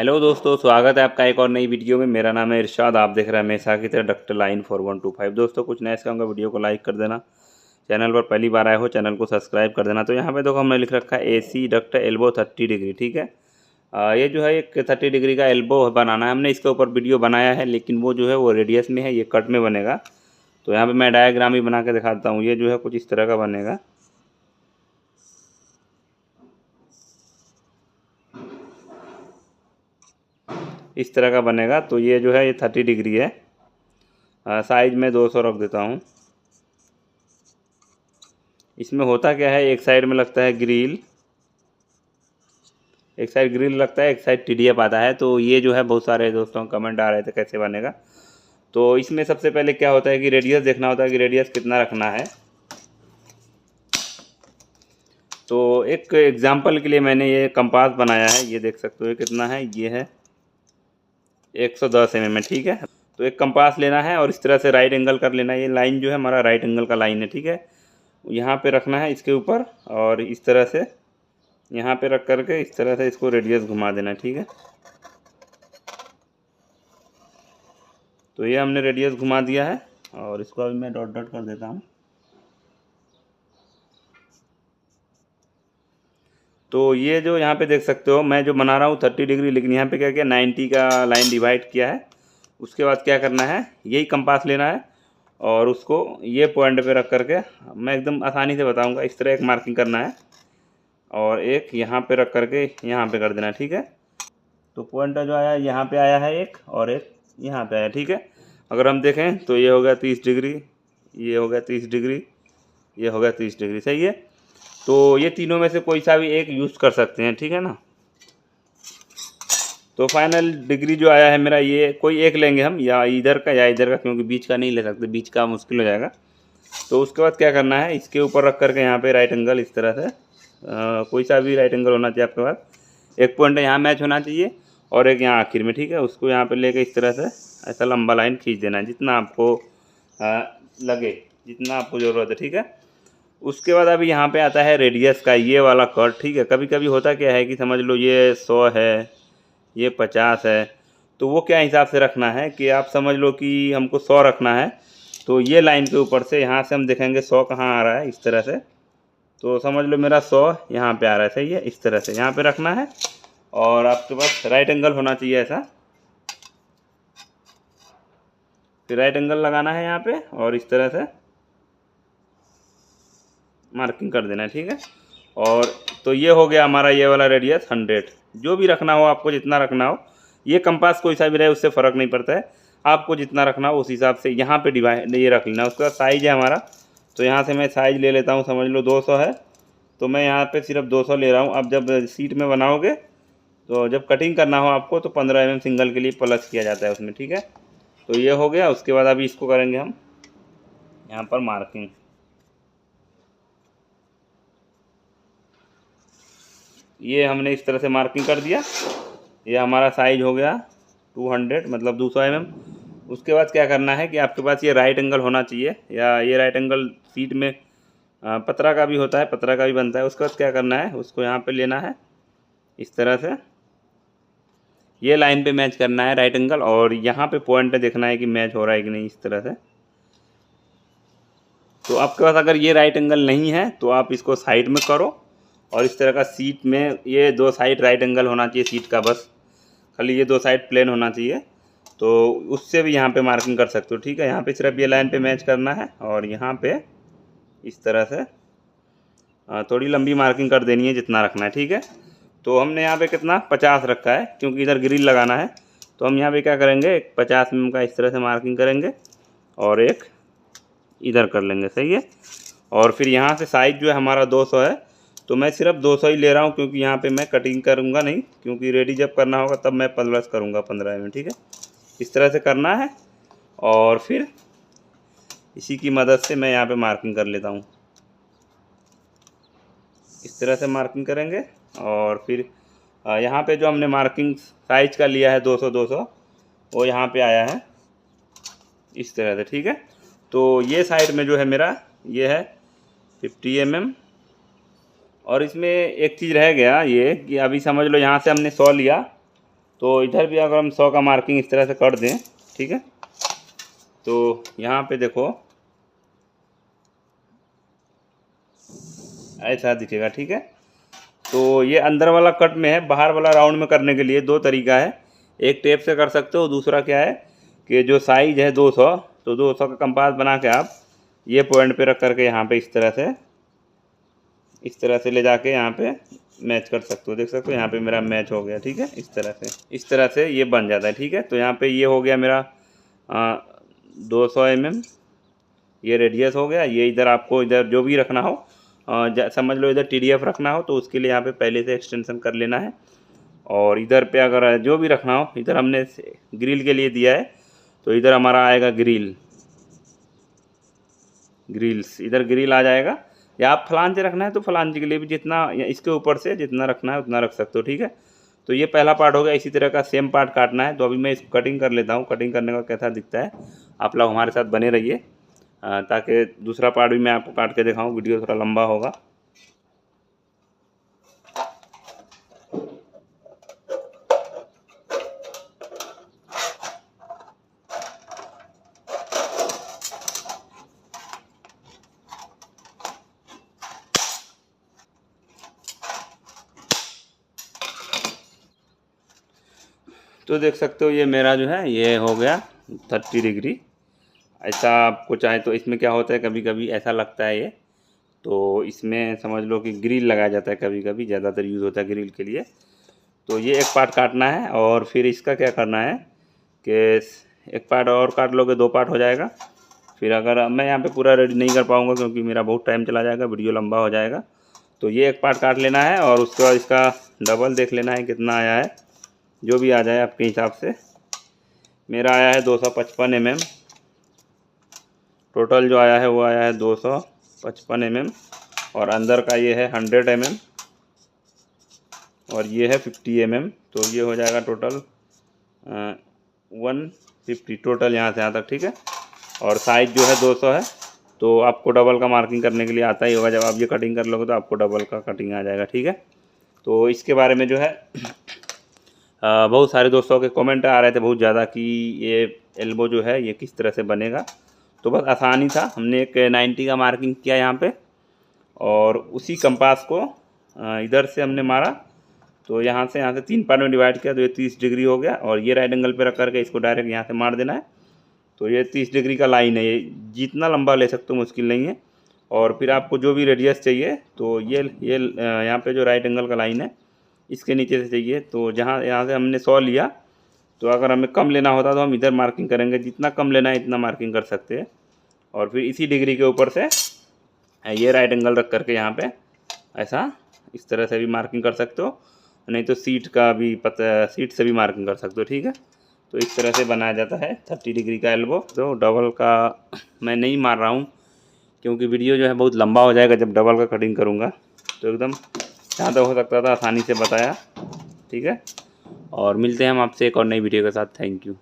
Hello दोस्तों, स्वागत है आपका एक और नई वीडियो में। मेरा नाम है इरशाद। आप देख रहे हैं हमेशा की तरह डॉक्टर लाइन 4125। दोस्तों, कुछ नया कहूँगा, वीडियो को लाइक कर देना। चैनल पर पहली बार आए हो चैनल को सब्सक्राइब कर देना। तो यहाँ पे देखो हमने लिख रखा है AC डक्ट एल्बो 30 डिग्री। ठीक है, ये जो है एक 30 डिग्री का एल्बो बनाना है। हमने इसके ऊपर वीडियो बनाया है, लेकिन वो जो है वो रेडियस में है, ये कट में बनेगा। तो यहाँ पर मैं डायग्राम भी बना के दिखाता हूँ। ये जो है कुछ इस तरह का बनेगा। इस तरह का बनेगा। तो ये जो है ये 30 डिग्री है। साइज में 200 रख देता हूँ। इसमें होता क्या है, एक साइड में लगता है ग्रिल, एक साइड ग्रिल लगता है, एक साइड TDF आता है। तो ये जो है बहुत सारे दोस्तों कमेंट आ रहे थे कैसे बनेगा। तो इसमें सबसे पहले क्या होता है कि रेडियस देखना होता है कि रेडियस कितना रखना है। तो एक एग्जांपल के लिए मैंने ये कंपास बनाया है। ये देख सकते हो ये कितना है, ये है 110 mm। ठीक है, तो एक कंपास लेना है और इस तरह से राइट एंगल कर लेना है। ये लाइन जो है हमारा राइट एंगल का लाइन है। ठीक है, यहाँ पे रखना है इसके ऊपर और इस तरह से यहाँ पे रख करके इस तरह से इसको रेडियस घुमा देना है। ठीक है, तो ये हमने रेडियस घुमा दिया है और इसको अभी मैं डॉट डॉट कर देता हूँ। तो ये जो यहाँ पे देख सकते हो, मैं जो बना रहा हूँ 30 डिग्री, लेकिन यहाँ पे क्या किया 90 का लाइन डिवाइड किया है। उसके बाद क्या करना है, यही कंपास लेना है और उसको ये पॉइंट पे रख करके, मैं एकदम आसानी से बताऊँगा, इस तरह एक मार्किंग करना है और एक यहाँ पे रख करके यहाँ पे कर देना। ठीक है, तो पॉइंट जो आया यहाँ पे आया है एक और एक यहाँ पे आया। ठीक है, अगर हम देखें तो ये हो गया 30 डिग्री, ये हो गया 30 डिग्री, ये हो गया 30 डिग्री। सही है, तो ये तीनों में से कोई सा भी एक यूज़ कर सकते हैं। ठीक है ना, तो फाइनल डिग्री जो आया है मेरा, ये कोई एक लेंगे हम, या इधर का या इधर का, क्योंकि बीच का नहीं ले सकते, बीच का मुश्किल हो जाएगा। तो उसके बाद क्या करना है, इसके ऊपर रख करके यहाँ पे राइट एंगल इस तरह से कोई सा भी राइट एंगल होना चाहिए आपके पास। एक पॉइंट यहाँ मैच होना चाहिए और एक यहाँ आखिर में। ठीक है, उसको यहाँ पे लेके इस तरह से ऐसा लंबा लाइन खींच देना है, जितना आपको लगे, जितना आपको ज़रूरत है। ठीक है, उसके बाद अभी यहाँ पे आता है रेडियस का ये वाला कट। ठीक है, कभी कभी होता क्या है कि समझ लो ये 100 है, ये 50 है। तो वो क्या हिसाब से रखना है कि आप समझ लो कि हमको 100 रखना है। तो ये लाइन के ऊपर से यहाँ से हम देखेंगे 100 कहाँ आ रहा है, इस तरह से। तो समझ लो मेरा 100 यहाँ पे आ रहा है। सही है, इस तरह से यहाँ पे रखना है और आपके पास राइट एंगल होना चाहिए ऐसा। फिर राइट एंगल लगाना है यहाँ पे और इस तरह से मार्किंग कर देना है। ठीक है, और तो ये हो गया हमारा ये वाला रेडियस 100। जो भी रखना हो आपको, जितना रखना हो, ये कंपास कोई सा भी रहे उससे फ़र्क नहीं पड़ता है। आपको जितना रखना हो उस हिसाब से यहाँ पे डिवाइड ये रख लेना। उसके बाद साइज़ है हमारा, तो यहाँ से मैं साइज़ ले लेता हूँ। समझ लो 200 है, तो मैं यहाँ पे सिर्फ 200 ले रहा हूँ। अब जब सीट में बनाओगे तो जब कटिंग करना हो आपको तो 15 mm सिंगल के लिए प्लस किया जाता है उसमें। ठीक है, तो ये हो गया। उसके बाद अभी इसको करेंगे हम यहाँ पर मार्किंग। ये हमने इस तरह से मार्किंग कर दिया। ये हमारा साइज हो गया 200, मतलब 200 mm। उसके बाद क्या करना है कि आपके पास ये राइट एंगल होना चाहिए, या ये राइट एंगल सीट में पतरा का भी होता है, पतरा का भी बनता है। उसके बाद क्या करना है, उसको यहाँ पे लेना है इस तरह से, ये लाइन पे मैच करना है राइट एंगल, और यहाँ पे पॉइंट देखना है कि मैच हो रहा है कि नहीं, इस तरह से। तो आपके पास अगर ये राइट एंगल नहीं है तो आप इसको साइड में करो और इस तरह का सीट में ये दो साइड राइट एंगल होना चाहिए सीट का, बस खाली ये दो साइड प्लेन होना चाहिए। तो उससे भी यहाँ पे मार्किंग कर सकते हो। ठीक है, यहाँ पे सिर्फ ये लाइन पे मैच करना है और यहाँ पे इस तरह से थोड़ी लंबी मार्किंग कर देनी है, जितना रखना है। ठीक है, तो हमने यहाँ पे कितना 50 रखा है, क्योंकि इधर ग्रिल लगाना है। तो हम यहाँ पे क्या करेंगे, एक 50 mm का इस तरह से मार्किंग करेंगे और एक इधर कर लेंगे। सही है, और फिर यहाँ से साइज जो है हमारा 200 है, तो मैं सिर्फ 200 ही ले रहा हूँ, क्योंकि यहाँ पे मैं कटिंग करूँगा नहीं, क्योंकि रेडी जब करना होगा तब मैं प्लस करूँगा 15 mm। ठीक है, इस तरह से करना है और फिर इसी की मदद से मैं यहाँ पे मार्किंग कर लेता हूँ। इस तरह से मार्किंग करेंगे और फिर यहाँ पे जो हमने मार्किंग साइज का लिया है 200 वो यहाँ पे आया है इस तरह से। ठीक है, तो ये साइड में जो है मेरा ये है 50 mm। और इसमें एक चीज़ रह गया ये कि अभी समझ लो यहाँ से हमने 100 लिया तो इधर भी अगर हम 100 का मार्किंग इस तरह से कर दें, ठीक है, तो यहाँ पे देखो ऐसा दिखेगा, ठीक है। तो ये अंदर वाला कट में है, बाहर वाला राउंड में करने के लिए 2 तरीका है। एक टेप से कर सकते हो, दूसरा क्या है कि जो साइज है 200, तो 200 का कंपास बना के आप ये पॉइंट पे रख करके यहाँ पे इस तरह से ले जाके यहाँ पे मैच कर सकते हो। देख सकते हो यहाँ पे मेरा मैच हो गया, ठीक है। इस तरह से ये बन जाता है, ठीक है। तो यहाँ पे ये हो गया मेरा 200 mm, ये रेडियस हो गया। ये इधर आपको इधर जो भी रखना हो, समझ लो इधर TDF रखना हो तो उसके लिए यहाँ पे पहले से एक्सटेंशन कर लेना है। और इधर पे अगर जो भी रखना हो, इधर हमने ग्रिल के लिए दिया है तो इधर हमारा आएगा ग्रिल्स, इधर ग्रिल आ जाएगा। या आप फलांज रखना है तो फलांज के लिए भी जितना इसके ऊपर से जितना रखना है उतना रख सकते हो, ठीक है। तो ये पहला पार्ट हो गया। इसी तरह का सेम पार्ट काटना है। तो अभी मैं इसको कटिंग कर लेता हूँ। कटिंग करने का कैसा दिखता है, आप लोग हमारे साथ बने रहिए ताकि दूसरा पार्ट भी मैं आपको काट के दिखाऊँ। वीडियो थोड़ा लंबा होगा। तो देख सकते हो ये मेरा जो है ये हो गया 30 डिग्री। ऐसा आपको चाहे तो इसमें क्या होता है, कभी कभी ऐसा लगता है ये, तो इसमें समझ लो कि ग्रिल लगाया जाता है, कभी कभी ज़्यादातर यूज़ होता है ग्रिल के लिए। तो ये एक पार्ट काटना है और फिर इसका क्या करना है कि एक पार्ट और काट लोगे 2 पार्ट हो जाएगा। फिर अगर मैं यहाँ पे पूरा रेडी नहीं कर पाऊँगा क्योंकि मेरा बहुत टाइम चला जाएगा, वीडियो लंबा हो जाएगा। तो ये एक पार्ट काट लेना है और उसके बाद इसका डबल देख लेना है कितना आया है, जो भी आ जाए आपके हिसाब से। मेरा आया है 255 mm, टोटल जो आया है वो आया है 255 mm। और अंदर का ये है 100 mm और ये है 50 mm। तो ये हो जाएगा टोटल 150 टोटल यहाँ से यहाँ तक, ठीक है। और साइज जो है 200 है। तो आपको डबल का मार्किंग करने के लिए आता ही होगा, जब आप ये कटिंग कर लोगे तो आपको डबल का कटिंग आ जाएगा, ठीक है। तो इसके बारे में जो है बहुत सारे दोस्तों के कमेंट आ रहे थे बहुत ज़्यादा कि ये एल्बो जो है ये किस तरह से बनेगा। तो बस आसानी था, हमने एक 90 का मार्किंग किया यहाँ पे और उसी कंपास को इधर से हमने मारा। तो यहाँ से 3 पार्ट में डिवाइड किया तो ये 30 डिग्री हो गया। और ये राइट एंगल पे रख करके इसको डायरेक्ट यहाँ से मार देना है। तो ये 30 डिग्री का लाइन है, ये जितना लंबा ले सकते हो मुश्किल नहीं है। और फिर आपको जो भी रेडियस चाहिए तो ये यहाँ पे जो राइट एंगल का लाइन है इसके नीचे से चाहिए। तो यहाँ से हमने 100 लिया, तो अगर हमें कम लेना होता तो हम इधर मार्किंग करेंगे, जितना कम लेना है इतना मार्किंग कर सकते हैं। और फिर इसी डिग्री के ऊपर से ये राइट एंगल रख करके यहाँ पे ऐसा इस तरह से भी मार्किंग कर सकते हो, नहीं तो सीट से भी मार्किंग कर सकते हो, ठीक है। तो इस तरह से बनाया जाता है 30 डिग्री का एल्बो। तो डबल का मैं नहीं मार रहा हूँ क्योंकि वीडियो जो है बहुत लंबा हो जाएगा जब डबल का कटिंग करूँगा। तो एकदम जहाँ तक हो सकता था आसानी से बताया, ठीक है। और मिलते हैं हम आपसे एक और नई वीडियो के साथ। Thank you.